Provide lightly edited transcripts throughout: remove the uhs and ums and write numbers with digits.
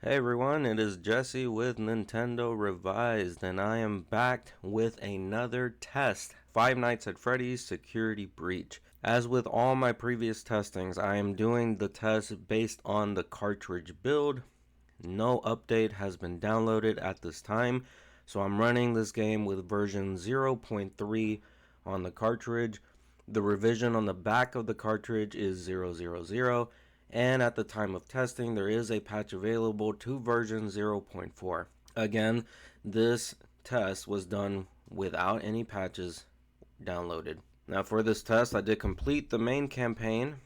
Hey everyone, it is Jesse with Nintendo Revised, and I am back with another test, Five Nights at Freddy's Security Breach. As with all my previous testings, I am doing the test based on the cartridge build. No update has been downloaded at this time, so I'm running this game with version 0.3 on the cartridge. The revision on the back of the cartridge is 000. And at the time of testing, there is a patch available to version 0.4. Again, this test was done without any patches downloaded. Now for this test, I did complete the main campaign,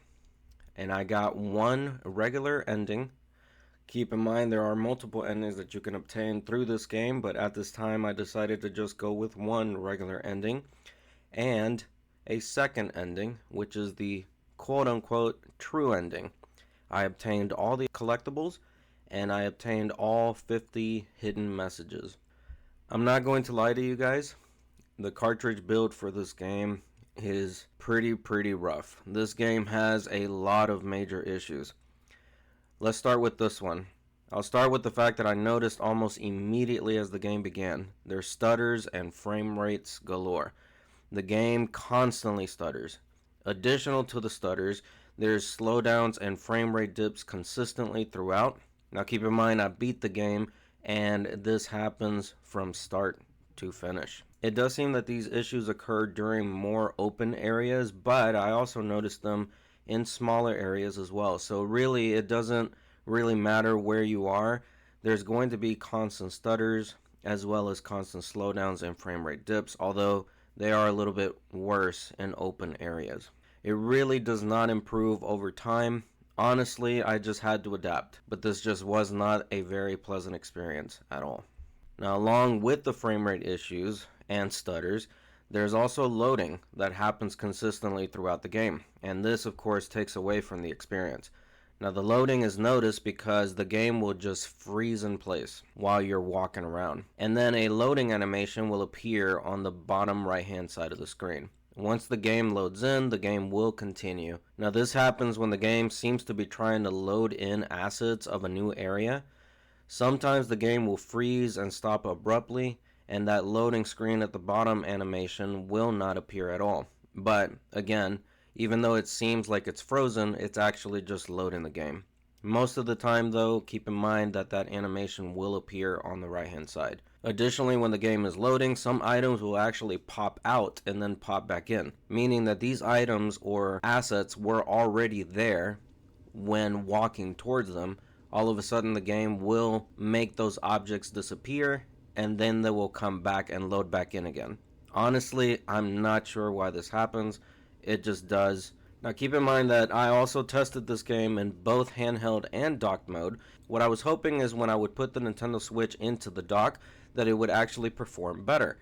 and I got one regular ending. Keep in mind there are multiple endings that you can obtain through this game, but at this time I decided to just go with one regular ending and a second ending, which is the quote-unquote true ending. I obtained all the collectibles, and I obtained all 50 hidden messages. I'm not going to lie to you guys, the cartridge build for this game is pretty rough. This game has a lot of major issues. Let's start with this one. I'll start with the fact that I noticed almost immediately as the game began, there's stutters and frame rates galore. The game constantly stutters. Additional to the stutters, there's slowdowns and frame rate dips consistently throughout. Now keep in mind I beat the game and this happens from start to finish. It does seem that these issues occur during more open areas, but I also noticed them in smaller areas as well. So really it doesn't really matter where you are. There's going to be constant stutters as well as constant slowdowns and frame rate dips, although they are a little bit worse in open areas. It really does not improve over time. Honestly, I just had to adapt, but this just was not a very pleasant experience at all. Now, along with the frame rate issues and stutters, there's also loading that happens consistently throughout the game, and this of course takes away from the experience. Now the loading is noticed because the game will just freeze in place while you're walking around, and then a loading animation will appear on the bottom right hand side of the screen. Once the game loads in, the game will continue. Now this happens when the game seems to be trying to load in assets of a new area. Sometimes the game will freeze and stop abruptly, and that loading screen at the bottom animation will not appear at all. But again, even though it seems like it's frozen, it's actually just loading the game. Most of the time though, keep in mind that that animation will appear on the right hand side. Additionally, when the game is loading, some items will actually pop out and then pop back in, meaning that these items or assets were already there when walking towards them. All of a sudden the game will make those objects disappear and then they will come back and load back in again. Honestly, I'm not sure why this happens. It just does. Now keep in mind that I also tested this game in both handheld and docked mode. What I was hoping is when I would put the Nintendo Switch into the dock that it would actually perform better.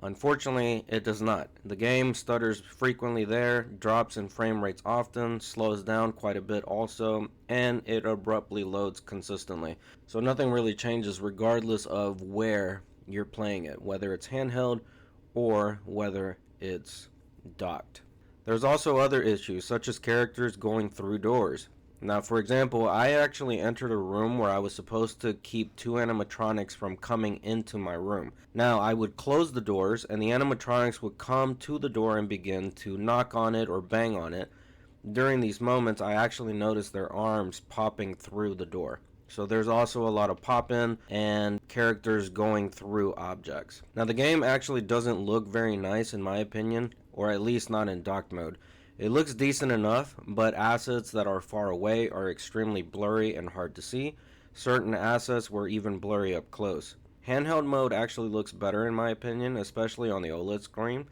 Unfortunately, it does not. The game stutters frequently there, drops in frame rates often, slows down quite a bit also, and it abruptly loads consistently. So nothing really changes regardless of where you're playing it, whether it's handheld or whether it's docked. There's also other issues, such as characters going through doors. Now, for example, I actually entered a room where I was supposed to keep two animatronics from coming into my room. Now, I would close the doors, and the animatronics would come to the door and begin to knock on it or bang on it. During these moments, I actually noticed their arms popping through the door. So there's also a lot of pop-in and characters going through objects. Now the game actually doesn't look very nice in my opinion, or at least not in docked mode. It looks decent enough, but assets that are far away are extremely blurry and hard to see. Certain assets were even blurry up close. Handheld mode actually looks better in my opinion, especially on the OLED screen.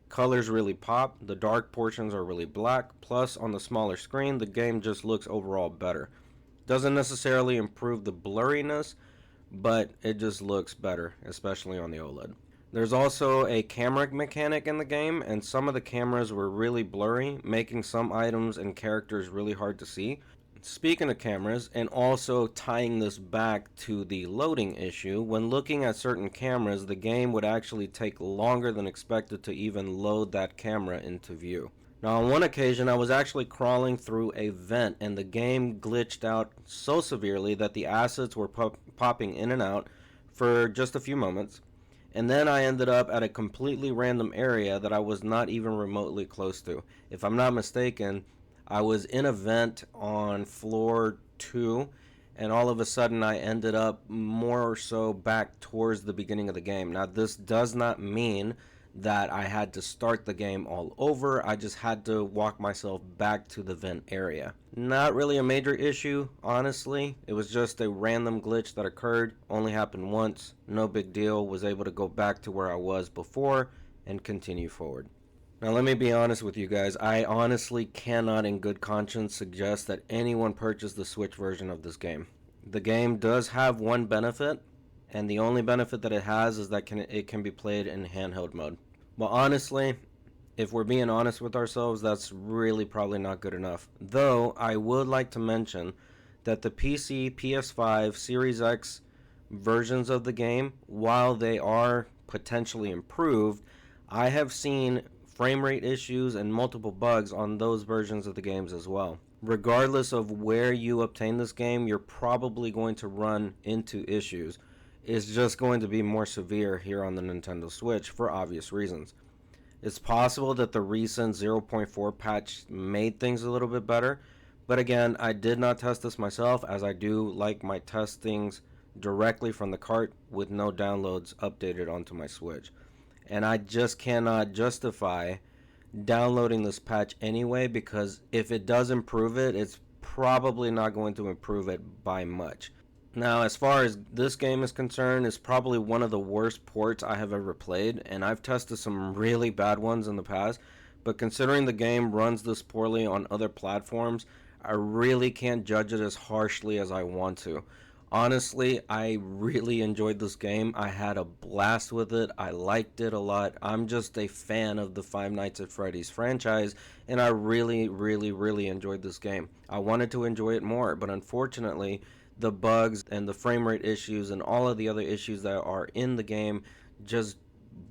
Colors really pop, the dark portions are really black, plus on the smaller screen the game just looks overall better. Doesn't necessarily improve the blurriness, but it just looks better, especially on the OLED. There's also a camera mechanic in the game, and some of the cameras were really blurry, making some items and characters really hard to see. Speaking of cameras, and also tying this back to the loading issue, when looking at certain cameras, the game would actually take longer than expected to even load that camera into view. Now, on one occasion, I was actually crawling through a vent and the game glitched out so severely that the assets were popping in and out for just a few moments. And then I ended up at a completely random area that I was not even remotely close to. If I'm not mistaken, I was in a vent on floor 2, and all of a sudden I ended up more or so back towards the beginning of the game. Now, this does not mean that I had to start the game all over. I just had to walk myself back to the vent area. Not really a major issue, honestly. It was just a random glitch that occurred, only happened once, no big deal. Was able to go back to where I was before and continue forward. Now, let me be honest with you guys. I honestly cannot in good conscience suggest that anyone purchase the Switch version of this game. The game does have one benefit, and the only benefit that it has is that it can be played in handheld mode. Well, honestly, if we're being honest with ourselves, that's really probably not good enough. Though, I would like to mention that the PC, PS5, Series X versions of the game, while they are potentially improved, I have seen frame rate issues and multiple bugs on those versions of the games as well. Regardless of where you obtain this game, you're probably going to run into issues. It's just going to be more severe here on the Nintendo Switch for obvious reasons. It's possible that the recent 0.4 patch made things a little bit better, but again, I did not test this myself, as I do like my testings directly from the cart with no downloads updated onto my Switch. And I just cannot justify downloading this patch anyway, because if it does improve it, it's probably not going to improve it by much. Now, as far as this game is concerned, it's probably one of the worst ports I have ever played, and I've tested some really bad ones in the past, but considering the game runs this poorly on other platforms, I really can't judge it as harshly as I want to. Honestly, I really enjoyed this game. I had a blast with it. I liked it a lot. I'm just a fan of the Five Nights at Freddy's franchise, and I really enjoyed this game. I wanted to enjoy it more, but unfortunately, the bugs and the frame rate issues and all of the other issues that are in the game just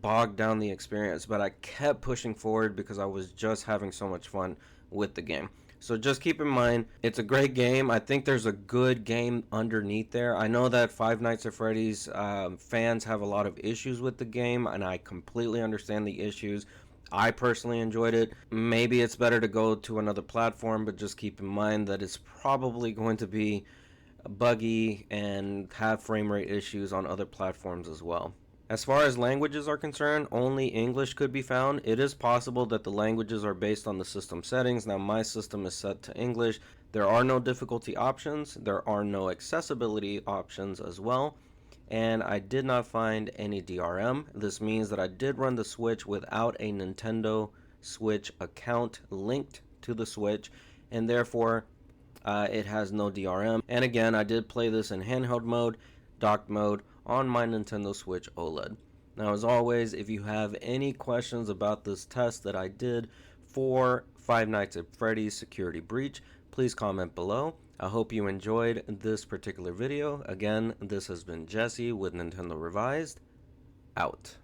bogged down the experience. But I kept pushing forward because I was just having so much fun with the game. So just keep in mind, it's a great game. I think there's a good game underneath there. I know that Five Nights at Freddy's fans have a lot of issues with the game, and I completely understand the issues. I personally enjoyed it. Maybe it's better to go to another platform, but just keep in mind that it's probably going to be buggy and have frame rate issues on other platforms as well. As far as languages are concerned, only English could be found. It is possible that the languages are based on the system settings. Now, my system is set to English. There are no difficulty options. There are no accessibility options as well. And I did not find any DRM. This means that I did run the Switch without a Nintendo Switch account linked to the Switch, and therefore it has no DRM. And again, I did play this in handheld mode, docked mode, on my Nintendo Switch OLED. Now, as always, if you have any questions about this test that I did for Five Nights at Freddy's Security Breach, please comment below. I hope you enjoyed this particular video. Again, this has been Jesse with Nintendo Revised, out.